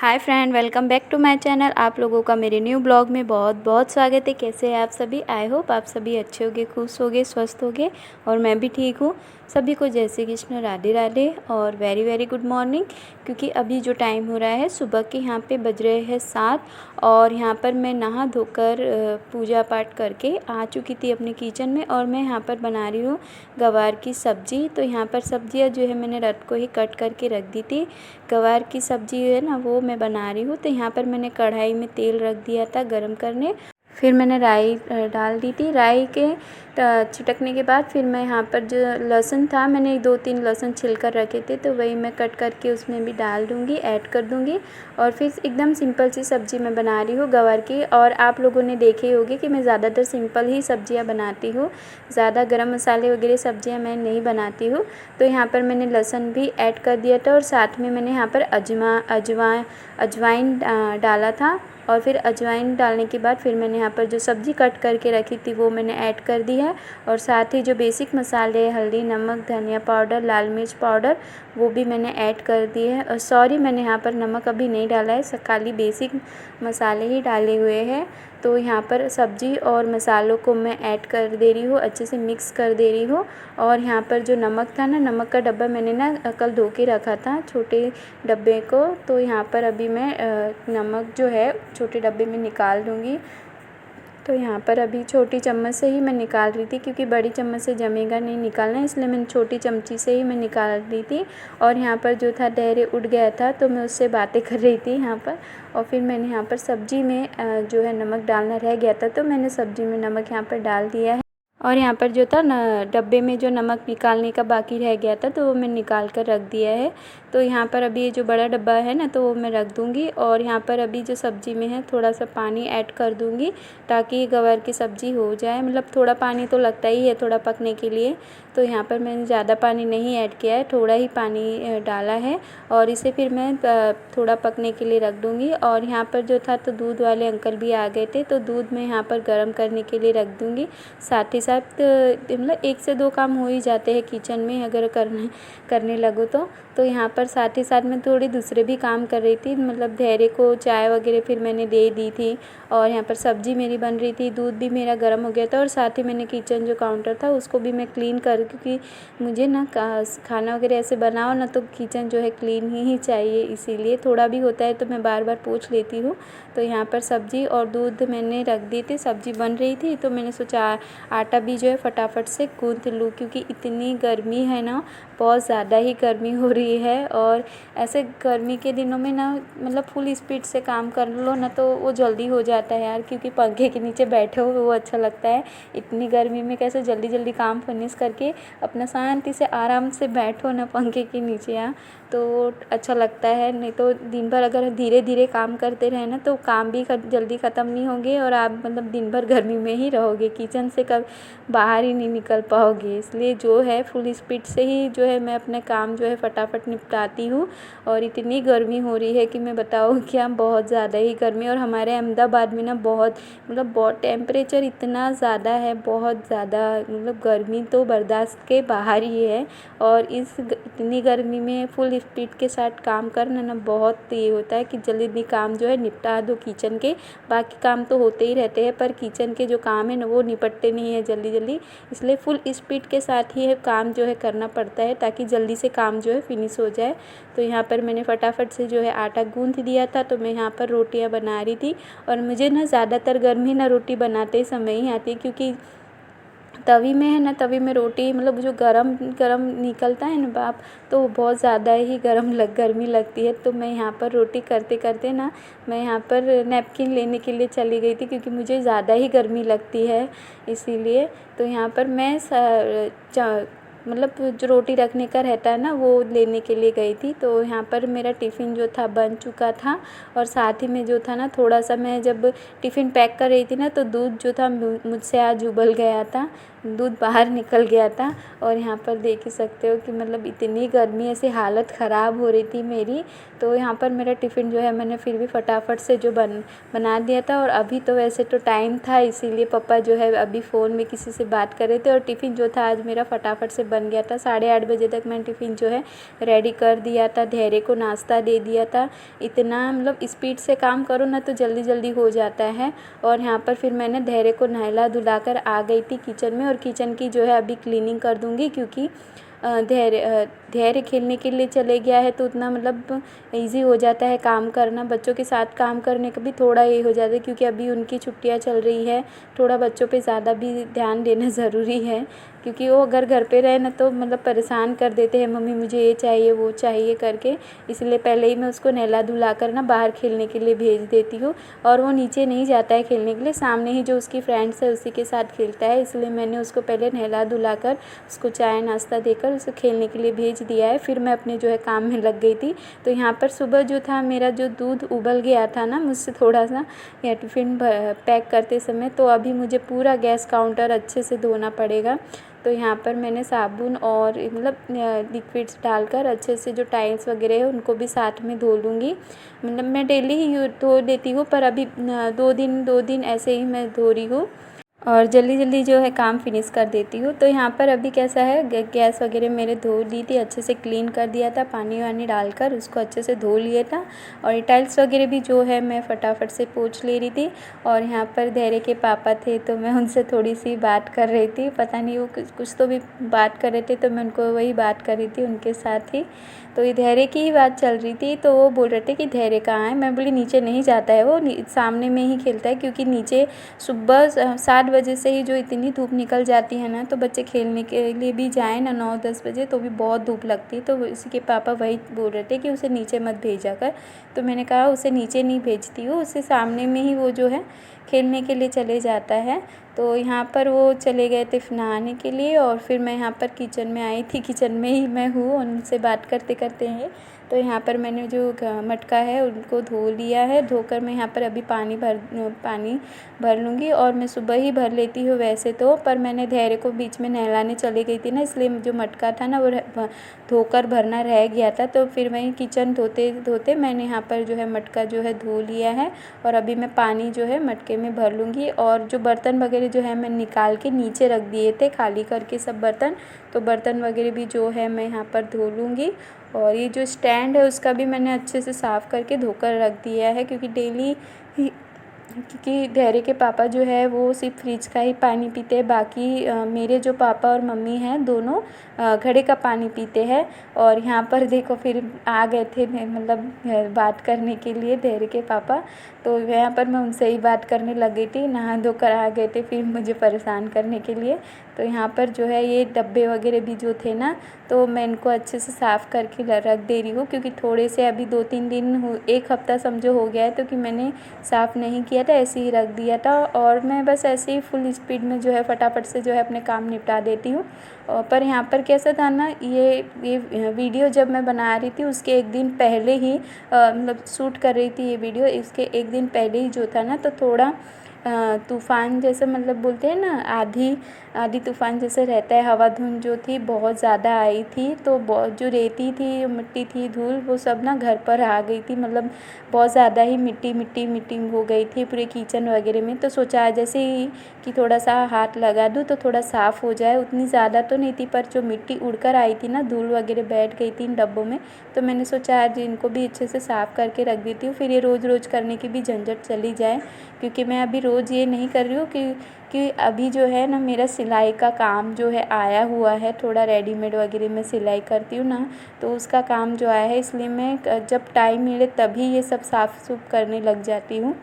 Hi friend, welcome back to my channel. आप लोगों का मेरे न्यू ब्लॉग में बहुत बहुत स्वागत है। कैसे हैं आप सभी? आई होप आप सभी अच्छे होगे, खुश होगे, स्वस्थ होगे और मैं भी ठीक हूँ। सभी को जय श्री कृष्ण, राधे राधे और वेरी वेरी गुड मॉर्निंग। क्योंकि अभी जो टाइम हो रहा है सुबह के यहाँ पे बज रहे हैं 7 और यहाँ पर मैं नहा धोकर पूजा पाठ करके आ चुकी थी अपने किचन में और मैं यहाँ पर बना रही हूँ गवार की सब्ज़ी। तो यहाँ पर सब्जियाँ जो है मैंने रात को ही कट करके रख दी थी। गवार की सब्ज़ी है ना, वो मैं बना रही हूँ। तो यहाँ पर मैंने कढ़ाई में तेल रख दिया था गरम करने। फिर मैंने राई डाल दी थी। राई के छिटकने के बाद फिर मैं यहाँ पर जो लहसुन था, मैंने 2-3 लहसुन छिलकर रखे थे, तो वही मैं कट करके उसमें भी डाल दूँगी, ऐड कर दूँगी। और फिर एकदम सिंपल सी सब्ज़ी मैं बना रही हूँ गवार की। और आप लोगों ने देखे होंगे कि मैं ज़्यादातर सिंपल ही सब्ज़ियाँ बनाती हूँ, ज़्यादा गरम मसाले वगैरह सब्ज़ियाँ मैं नहीं बनाती हूँ। तो यहाँ पर मैंने लहसुन भी ऐड कर दिया था और साथ में मैंने यहाँ पर अजवाइन डाला था। और फिर अजवाइन डालने के बाद फिर मैंने यहाँ पर जो सब्ज़ी कट करके रखी थी वो मैंने ऐड कर दी है। और साथ ही जो बेसिक मसाले, हल्दी, नमक, धनिया पाउडर, लाल मिर्च पाउडर, वो भी मैंने ऐड कर दिए हैं। और सॉरी, मैंने यहाँ पर नमक अभी नहीं डाला है, खाली बेसिक मसाले ही डाले हुए हैं। तो यहाँ पर सब्ज़ी और मसालों को मैं ऐड कर दे रही हूँ, अच्छे से मिक्स कर दे रही हूँ। और यहाँ पर जो नमक था ना, नमक का डब्बा मैंने ना कल धो के रखा था, छोटे डब्बे को। तो यहाँ पर अभी मैं नमक जो है छोटे डब्बे में निकाल दूँगी। तो यहाँ पर अभी छोटी चम्मच से ही मैं निकाल रही थी, क्योंकि बड़ी चम्मच से जमेगा नहीं निकालना, इसलिए मैंने छोटी चमची से ही मैं निकाल रही धी। और यहाँ पर जो था धैर्य उठ गया था, तो मैं उससे बातें कर रही थी यहाँ पर। और फिर मैंने यहाँ पर सब्ज़ी में जो है नमक डालना रह गया था, तो मैंने सब्ज़ी में नमक यहाँ पर डाल दिया है। और यहाँ पर जो था ना, डब्बे में जो नमक निकालने का बाकी रह गया था, तो वो मैं निकाल कर रख दिया है। तो यहाँ पर अभी ये जो बड़ा डब्बा है ना, तो वो मैं रख दूँगी। और यहाँ पर अभी जो सब्ज़ी में है थोड़ा सा पानी ऐड कर दूँगी, ताकि गवार की सब्ज़ी हो जाए। मतलब थोड़ा पानी तो लगता ही है थोड़ा पकने के लिए। तो यहाँ पर मैंने ज़्यादा पानी नहीं ऐड किया है, थोड़ा ही पानी डाला है। और इसे फिर मैं थोड़ा पकने के लिए रख दूँगी। और यहाँ पर जो था, तो दूध वाले अंकल भी आ गए थे, तो दूध मैं यहाँ पर गर्म करने के लिए रख दूँगी। साथ ही साथ मतलब 1 से 2 काम हो ही जाते हैं किचन में अगर करने लगो तो यहाँ पर साथ ही साथ मैं थोड़ी दूसरे भी काम कर रही थी। मतलब धैर्य को चाय वगैरह फिर मैंने दे दी थी। और यहाँ पर सब्ज़ी मेरी बन रही थी, दूध भी मेरा गर्म हो गया था। और साथ ही मैंने किचन जो काउंटर था उसको भी मैं क्लीन क्योंकि मुझे ना खाना वगैरह ऐसे बनाओ ना, तो किचन जो है क्लीन ही चाहिए, इसीलिए थोड़ा भी होता है तो मैं बार बार पोंछ लेती हूँ। तो यहाँ पर सब्ज़ी और दूध मैंने रख दी थी, सब्ज़ी बन रही थी, तो मैंने सोचा आटा भी जो है फटाफट से गूँथ लूँ, क्योंकि इतनी गर्मी है ना, बहुत ज़्यादा ही गर्मी हो रही है। और ऐसे गर्मी के दिनों में ना, मतलब फुल स्पीड से काम कर लो ना, तो वो जल्दी हो जाता है यार, क्योंकि पंखे के नीचे बैठे हो वो अच्छा लगता है। इतनी गर्मी में कैसे जल्दी जल्दी काम फिनिश करके अपना शांति से आराम से बैठो ना पंखे के नीचे, यहाँ तो अच्छा लगता है। नहीं तो दिन भर अगर धीरे धीरे काम करते रहे ना, तो काम भी जल्दी ख़त्म नहीं होंगे और आप मतलब दिन भर गर्मी में ही रहोगे, किचन से कब बाहर ही नहीं निकल पाओगे। इसलिए जो है फुल स्पीड से ही जो है मैं अपने काम जो है फटाफट निपटाती हूँ। और इतनी गर्मी हो रही है कि मैं बताऊँ क्या, बहुत ज़्यादा ही गर्मी। और हमारे अहमदाबाद में ना बहुत टेम्परेचर इतना ज़्यादा है, बहुत ज़्यादा, मतलब गर्मी तो बर्दाश्त के बाहर ही है। और इतनी गर्मी में फुल स्पीड के साथ काम करना ना, बहुत ये होता है कि जल्दी काम जो है निपटा दो किचन के। बाकी काम तो होते ही रहते हैं, पर किचन के जो काम है ना, वो निपटते नहीं है जल्दी जल्दी। इसलिए फुल स्पीड के साथ ही काम जो है करना पड़ता है, ताकि जल्दी से काम जो है फिनिश हो जाए। तो यहाँ पर मैंने फटाफट से जो है आटा गूँथ दिया था। तो मैं यहाँ पर रोटियाँ बना रही थी। और मुझे ना ज़्यादातर गर्मी ना रोटी बनाते समय ही आती है, क्योंकि तवी में है ना, तवी में रोटी मतलब जो गरम गरम निकलता है ना भाप, तो वो बहुत ज़्यादा ही गर्मी लगती है। तो मैं यहाँ पर रोटी करते करते ना, मैं यहाँ पर नैपकिन लेने के लिए चली गई थी, क्योंकि मुझे ज़्यादा ही गर्मी लगती है इसीलिए। तो यहाँ पर मैं मतलब जो रोटी रखने का रहता है ना, वो लेने के लिए गई थी। तो यहाँ पर मेरा टिफ़िन जो था बन चुका था। और साथ ही में जो था ना, थोड़ा सा मैं जब टिफ़िन पैक कर रही थी ना, तो दूध जो था मुझसे आज उबल गया था, दूध बाहर निकल गया था। और यहाँ पर देख ही सकते हो कि मतलब इतनी गर्मी, ऐसी हालत ख़राब हो रही थी मेरी। तो यहाँ पर मेरा टिफ़िन जो है मैंने फिर भी फटाफट से जो बना दिया था। और अभी तो वैसे तो टाइम था, इसीलिए पापा जो है अभी फ़ोन में किसी से बात कर रहे थे, और टिफ़िन जो था आज मेरा फटाफट से बन गया था। 8:30 बजे तक मैंने टिफ़िन जो है रेडी कर दिया था, धैर्य को नाश्ता दे दिया था। इतना मतलब स्पीड से काम करो ना तो जल्दी जल्दी हो जाता है। और यहाँ पर फिर मैंने धैर्य को नहला धुलाकर आ गई थी किचन में, और किचन की जो है अभी क्लीनिंग कर दूँगी, क्योंकि धैर्य खेलने के लिए चले गया है तो उतना मतलब ईज़ी हो जाता है काम करना। बच्चों के साथ काम करने का भी थोड़ा ये हो जाता है, क्योंकि अभी उनकी छुट्टियां चल रही है, थोड़ा बच्चों पे ज़्यादा भी ध्यान देना ज़रूरी है, क्योंकि वो अगर घर पे रहे ना तो मतलब परेशान कर देते हैं, मम्मी मुझे ये चाहिए वो चाहिए करके। इसलिए पहले ही मैं उसको नहला धुला कर ना बाहर खेलने के लिए भेज देती हूँ, और वो नीचे नहीं जाता है खेलने के लिए, सामने ही जो उसकी फ्रेंड्स है उसी के साथ खेलता है। इसलिए मैंने उसको पहले नहला धुला कर उसको चाय नाश्ता देकर उसे खेलने के लिए भेज दिया है। फिर मैं अपने जो है काम में लग गई थी। तो यहाँ पर सुबह जो था मेरा जो दूध उबल गया था ना मुझसे थोड़ा सा या टिफ़िन पैक करते समय, तो अभी मुझे पूरा गैस काउंटर अच्छे से धोना पड़ेगा। तो यहाँ पर मैंने साबुन और मतलब लिक्विड्स डालकर अच्छे से जो टाइल्स वगैरह है उनको भी साथ में धो लूँगी। मतलब मैं डेली ही धो देती हूँ, पर अभी 2 दिन ऐसे ही मैं धो रही हूँ, और जल्दी जल्दी जो है काम फिनिश कर देती हूँ। तो यहाँ पर अभी कैसा है, गैस वगैरह मेरे धो ली थी, अच्छे से क्लीन कर दिया था, पानी वानी डालकर उसको अच्छे से धो लिया था। और टाइल्स वगैरह भी जो है मैं फटाफट से पोंछ ले रही थी। और यहाँ पर धैर्य के पापा थे तो मैं उनसे थोड़ी सी बात कर रही थी, पता नहीं वो कुछ तो भी बात कर रहे थे, तो मैं उनको वही बात कर रही थी उनके साथ ही। तो ये धैर्य की ही बात चल रही थी, तो वो बोल रहे थे कि धैर्य कहाँ है। मैं बोली नीचे नहीं जाता है वो, सामने में ही खेलता है, क्योंकि नीचे सुबह 7 बजे से ही जो इतनी धूप निकल जाती है ना, तो बच्चे खेलने के लिए भी जाएँ ना 9-10 बजे तो भी बहुत धूप लगती है। तो इसी के पापा वही बोल रहे थे कि उसे नीचे मत भेजा कर। तो मैंने कहा उसे नीचे नहीं भेजती हूँ, उसे सामने में ही वो जो है खेलने के लिए चले जाता है। तो यहाँ पर वो चले गए थे नहाने के लिए, और फिर मैं यहाँ पर किचन में आई थी, किचन में ही मैं हूँ उनसे बात करते करते हैं। तो यहाँ पर मैंने जो मटका है उनको धो लिया है, धोकर मैं यहाँ पर अभी पानी भर लूँगी। और मैं सुबह ही भर लेती हूँ वैसे तो, पर मैंने धैर्य को बीच में नहलाने चली गई थी ना, इसलिए जो मटका था ना वो धोकर भरना रह गया था। तो फिर वहीं किचन धोते धोते मैंने यहाँ पर जो है मटका जो है धो लिया है, और अभी मैं पानी जो है मटके में भर लूँगी। और जो बर्तन वगैरह जो है मैं निकाल के नीचे रख दिए थे खाली करके सब बर्तन, तो बर्तन वगैरह भी जो है मैं यहाँ पर धो लूँगी। और ये जो स्टैंड है उसका भी मैंने अच्छे से साफ़ करके धोकर रख दिया है, क्योंकि धैर्य के पापा जो है वो सिर्फ फ्रिज का ही पानी पीते हैं, बाकी मेरे जो पापा और मम्मी हैं दोनों घड़े का पानी पीते हैं। और यहाँ पर देखो फिर आ गए थे मतलब बात करने के लिए धैर्य के पापा, तो यहाँ पर मैं उनसे ही बात करने लग गई थी, नहा धोकर आ गए थे फिर मुझे परेशान करने के लिए। तो यहाँ पर जो है ये डब्बे वगैरह भी जो थे ना, तो मैं इनको अच्छे से साफ़ करके रख दे रही हूँ, क्योंकि थोड़े से अभी 2-3 दिन 1 हफ़्ता समझो हो गया है, तो कि मैंने साफ़ नहीं किया था, ऐसे ही रख दिया था। और मैं बस ऐसे ही फुल स्पीड में जो है फटाफट से जो है अपने काम निपटा देती हूँ। पर यहाँ पर कैसा था ना, ये वीडियो जब मैं बना रही थी उसके 1 दिन पहले ही मतलब शूट कर रही थी ये वीडियो, इसके 1 दिन पहले ही जो था ना, तो थोड़ा तूफ़ान जैसे मतलब बोलते हैं ना, आधी तूफ़ान जैसे रहता है, हवा धुंध जो थी बहुत ज़्यादा आई थी, तो बहुत जो रेती थी, मिट्टी थी, धूल, वो सब ना घर पर आ गई थी, मतलब बहुत ज़्यादा ही मिट्टी हो गई थी पूरे किचन वगैरह में। तो सोचा जैसे ही कि थोड़ा सा हाथ लगा दूँ तो थोड़ा साफ़ हो जाए, उतनी ज़्यादा तो नहीं थी, पर जो मिट्टी उड़कर आई थी ना, धूल वगैरह बैठ गई थी इन डब्बों में, तो मैंने सोचा आज इनको भी अच्छे से साफ़ करके रख देती हूँ, फिर ये रोज़ रोज़ करने की भी झंझट चली जाए। क्योंकि मैं अभी रोज़ ये नहीं कर रही हूँ कि अभी जो है ना मेरा सिलाई का काम जो है आया हुआ है, थोड़ा रेडीमेड वगैरह में सिलाई करती हूँ ना, तो उसका काम जो आया है, इसलिए मैं जब टाइम मिले तभी ये सब साफ़ सूफ करने लग जाती हूँ।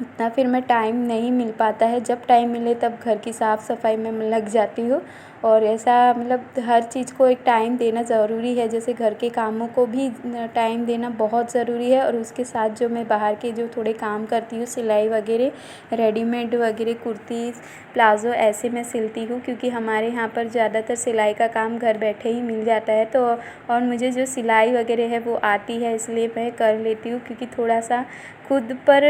इतना फिर मैं टाइम नहीं मिल पाता है, जब टाइम मिले तब घर की साफ़ सफाई में मैं लग जाती हूँ। और ऐसा मतलब हर चीज़ को एक टाइम देना ज़रूरी है, जैसे घर के कामों को भी टाइम देना बहुत ज़रूरी है। और उसके साथ जो मैं बाहर के जो थोड़े काम करती हूँ, सिलाई वगैरह, रेडीमेड वगैरह कुर्ती प्लाज़ो ऐसे मैं सिलती हूँ, क्योंकि हमारे यहाँ पर ज़्यादातर सिलाई का काम घर बैठे ही मिल जाता है। तो और मुझे जो सिलाई वगैरह है वो आती है, इसलिए मैं कर लेती हूँ, क्योंकि थोड़ा सा खुद पर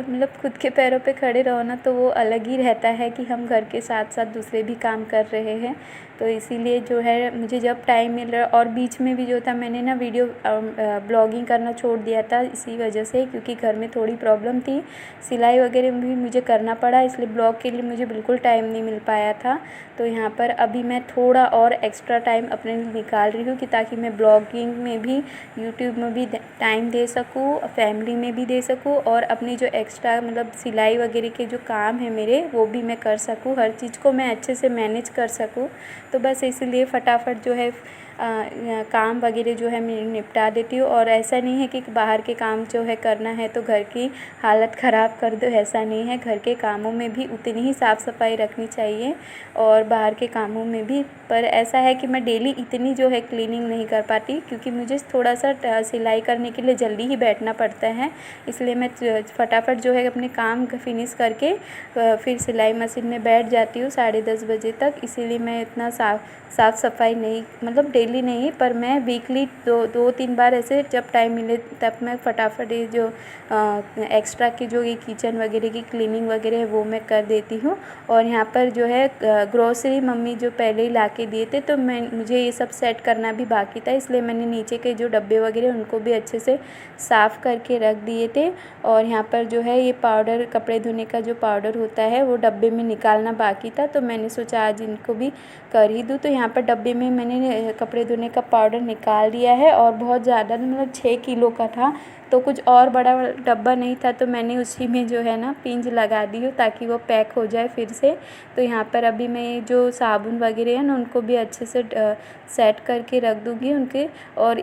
मतलब खुद के पैरों पे खड़े रहो ना, तो वो अलग ही रहता है कि हम घर के साथ साथ दूसरे भी काम कर रहे वाले हैं। तो इसीलिए जो है मुझे जब टाइम मिल रहा, और बीच में भी जो था मैंने ना वीडियो ब्लॉगिंग करना छोड़ दिया था इसी वजह से, क्योंकि घर में थोड़ी प्रॉब्लम थी, सिलाई वगैरह भी मुझे करना पड़ा, इसलिए ब्लॉग के लिए मुझे बिल्कुल टाइम नहीं मिल पाया था। तो यहाँ पर अभी मैं थोड़ा और एक्स्ट्रा टाइम अपने लिए निकाल रही हूँ कि ताकि मैं ब्लॉगिंग में भी, यूट्यूब में भी टाइम दे सकूँ, फैमिली में भी दे सकूँ, और अपनी जो एक्स्ट्रा मतलब सिलाई वगैरह के जो काम है मेरे वो भी मैं कर सकूँ, हर चीज़ को मैं अच्छे से मैनेज कर सकूँ। तो बस इसलिए फटाफट जो है काम वगैरह जो है मैं निपटा देती हूँ। और ऐसा नहीं है कि बाहर के काम जो है करना है तो घर की हालत ख़राब कर दो, ऐसा नहीं है। घर के कामों में भी उतनी ही साफ़ सफाई रखनी चाहिए और बाहर के कामों में भी। पर ऐसा है कि मैं डेली इतनी जो है क्लीनिंग नहीं कर पाती, क्योंकि मुझे थोड़ा सा सिलाई करने के लिए जल्दी ही बैठना पड़ता है, इसलिए मैं फटाफट जो है अपने काम फिनिश करके फिर सिलाई मशीन में बैठ जाती हूँ 10:30 बजे तक। इसीलिए मैं इतना साफ़ सफाई नहीं, मतलब डेली नहीं, पर मैं वीकली 2-3 बार ऐसे जब टाइम मिले तब मैं फटाफट ये जो एक्स्ट्रा की जो ये किचन वगैरह की क्लीनिंग वगैरह है वो मैं कर देती हूँ। और यहाँ पर जो है ग्रोसरी मम्मी जो पहले ही ला के दिए थे, तो मुझे ये सब सेट करना भी बाकी था, इसलिए मैंने नीचे के जो डब्बे वगैरह उनको भी अच्छे से साफ़ करके रख दिए थे। और यहाँ पर जो है ये पाउडर, कपड़े धोने का जो पाउडर होता है वो डब्बे में निकालना बाकी था, तो मैंने सोचा आज इनको भी कर ही दूँ। तो यहाँ पर डब्बे में मैंने कपड़े धोने का पाउडर निकाल दिया है, और बहुत ज़्यादा मतलब 6 किलो का था, तो कुछ और बड़ा डब्बा नहीं था, तो मैंने उसी में जो है ना पिंच लगा दी हो ताकि वो पैक हो जाए फिर से। तो यहाँ पर अभी मैं जो साबुन वगैरह है ना उनको भी अच्छे से सेट करके रख दूँगी उनके। और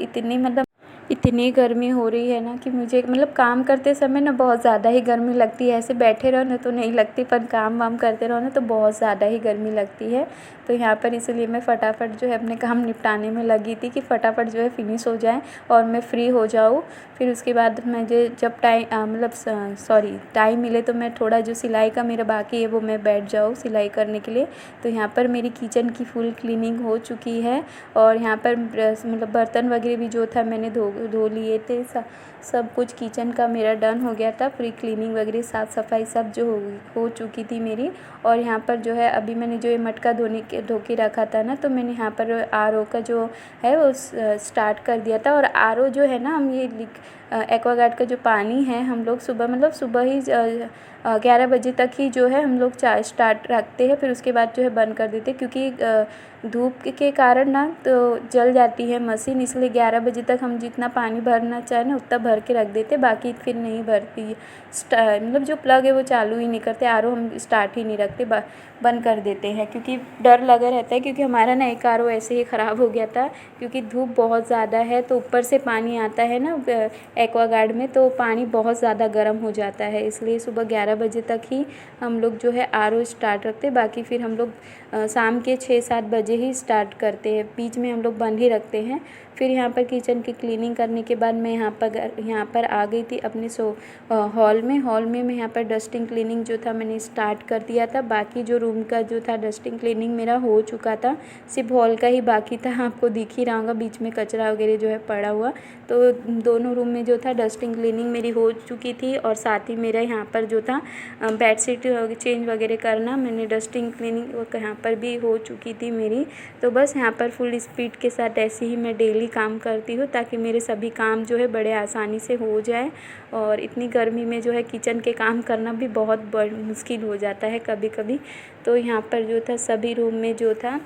इतनी गर्मी हो रही है ना कि मुझे मतलब काम करते समय ना बहुत ज़्यादा ही गर्मी लगती है, ऐसे बैठे रहो ना तो नहीं लगती, पर काम वाम करते रहो ना तो बहुत ज़्यादा ही गर्मी लगती है। तो यहाँ पर इसलिए मैं फटाफट जो है अपने काम निपटाने में लगी थी कि फटाफट जो है फिनिश हो जाए और मैं फ्री हो जाऊँ। फिर उसके बाद मुझे जब टाइम मिले तो मैं थोड़ा जो सिलाई का मेरा बाकी है वो मैं बैठ जाऊँ सिलाई करने के लिए। तो यहाँ पर मेरी किचन की फुल क्लीनिंग हो चुकी है, और यहाँ पर मतलब बर्तन वगैरह भी जो था मैंने धो लिए थे, सब कुछ किचन का मेरा डन हो गया था, पूरी क्लीनिंग वगैरह साफ़ सफाई सब जो हो चुकी थी मेरी। और यहाँ पर जो है अभी मैंने जो ये मटका धो के रखा था ना, तो मैंने यहाँ पर आरओ का जो है वो स्टार्ट कर दिया था। और आरओ जो है ना, हम ये एक्वागार्ड का जो पानी है हम लोग सुबह ही 11 बजे तक ही जो है हम लोग चाय स्टार्ट रखते हैं, फिर उसके बाद जो है बंद कर देते हैं, क्योंकि धूप के कारण ना तो जल जाती है मशीन, इसलिए 11 बजे तक हम जितना पानी भरना चाहे ना उतना भर के रख देते, बाकी फिर नहीं भरती। मतलब जो प्लग है वो चालू ही नहीं करते, आरओ हम स्टार्ट ही नहीं रखते, बंद कर देते हैं, क्योंकि डर लगा रहता है। क्योंकि हमारा ना एक आरओ ऐसे ही ख़राब हो गया था, क्योंकि धूप बहुत ज़्यादा है तो ऊपर से पानी आता है ना एक्वागार्ड में, तो पानी बहुत ज़्यादा गर्म हो जाता है, इसलिए सुबह 11 बजे तक ही हम लोग जो है आरओ स्टार्ट रखते हैं। बाकी फिर हम लोग शाम के 6-7 बजे ही स्टार्ट करते हैं, बीच में हम लोग बंद ही रखते हैं। फिर यहाँ पर किचन की क्लीनिंग करने के बाद मैं यहाँ पर आ गई थी अपने हॉल में मैं यहाँ पर डस्टिंग क्लीनिंग जो था मैंने स्टार्ट कर दिया था। बाकी जो रूम का जो था डस्टिंग क्लीनिंग मेरा हो चुका था, सिर्फ हॉल का ही बाकी था। आपको दिख ही रहा होगा बीच में कचरा वगैरह जो है पड़ा हुआ, तो दोनों रूम में जो था डस्टिंग क्लीनिंग मेरी हो चुकी थी। और साथ ही मेरा यहाँ पर जो था बेडशीट चेंज वगैरह करना, मैंने डस्टिंग क्लीनिंग यहाँ पर भी हो चुकी थी मेरी। तो बस यहाँ पर फुल स्पीड के साथ ऐसे ही मैं डेली काम करती हूँ, ताकि मेरे सभी काम जो है बड़े आसानी से हो जाए। और इतनी गर्मी में जो है किचन के काम करना भी बहुत मुश्किल हो जाता है कभी कभी। तो यहाँ पर जो था सभी रूम में जो था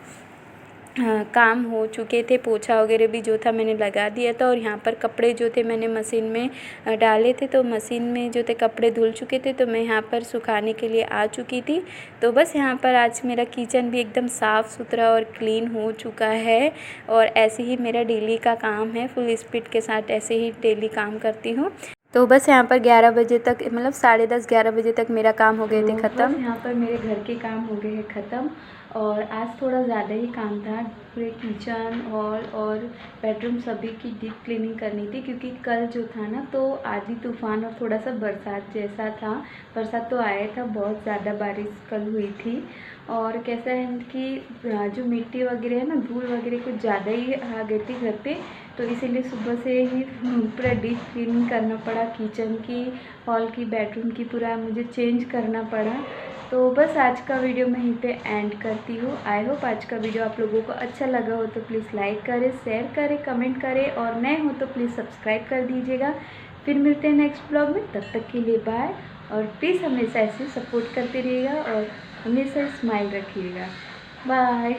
काम हो चुके थे, पोछा वगैरह भी जो था मैंने लगा दिया था। और यहाँ पर कपड़े जो थे मैंने मशीन में डाले थे, तो मशीन में जो थे कपड़े धुल चुके थे, तो मैं यहाँ पर सुखाने के लिए आ चुकी थी। तो बस यहाँ पर आज मेरा किचन भी एकदम साफ़ सुथरा और क्लीन हो चुका है। और ऐसे ही मेरा डेली का काम है, फुल स्पीड के साथ ऐसे ही डेली काम करती हूँ। तो बस यहाँ पर 11 बजे तक, मतलब 10:30-11 बजे तक मेरा काम हो गए थे ख़त्म। यहाँ पर मेरे घर के काम हो गए हैं ख़त्म, और आज थोड़ा ज़्यादा ही काम था, पूरे किचन हॉल और बेडरूम सभी की डीप क्लीनिंग करनी थी, क्योंकि कल जो था ना तो आंधी तूफान और थोड़ा सा बरसात जैसा था। बरसात तो आया था, बहुत ज़्यादा बारिश कल हुई थी। और कैसा है कि जो मिट्टी वगैरह है ना, धूल वगैरह कुछ ज़्यादा ही आ गई थी घर पे, तो इसीलिए सुबह से ही पूरा डीप क्लीनिंग करना पड़ा, किचन की, हॉल की, बेडरूम की, पूरा मुझे चेंज करना पड़ा। तो बस आज का वीडियो मैं यहीं पे एंड करती हूँ। आई होप आज का वीडियो आप लोगों को अच्छा लगा हो तो प्लीज़ लाइक करें, शेयर करें, कमेंट करें, और नए हो तो प्लीज़ सब्सक्राइब कर दीजिएगा। फिर मिलते हैं नेक्स्ट ब्लॉग में, तब तक के लिए बाय। और प्लीज़ हमेशा ऐसे सपोर्ट करते रहिएगा और हमेशा स्माइल रखिएगा। बाय।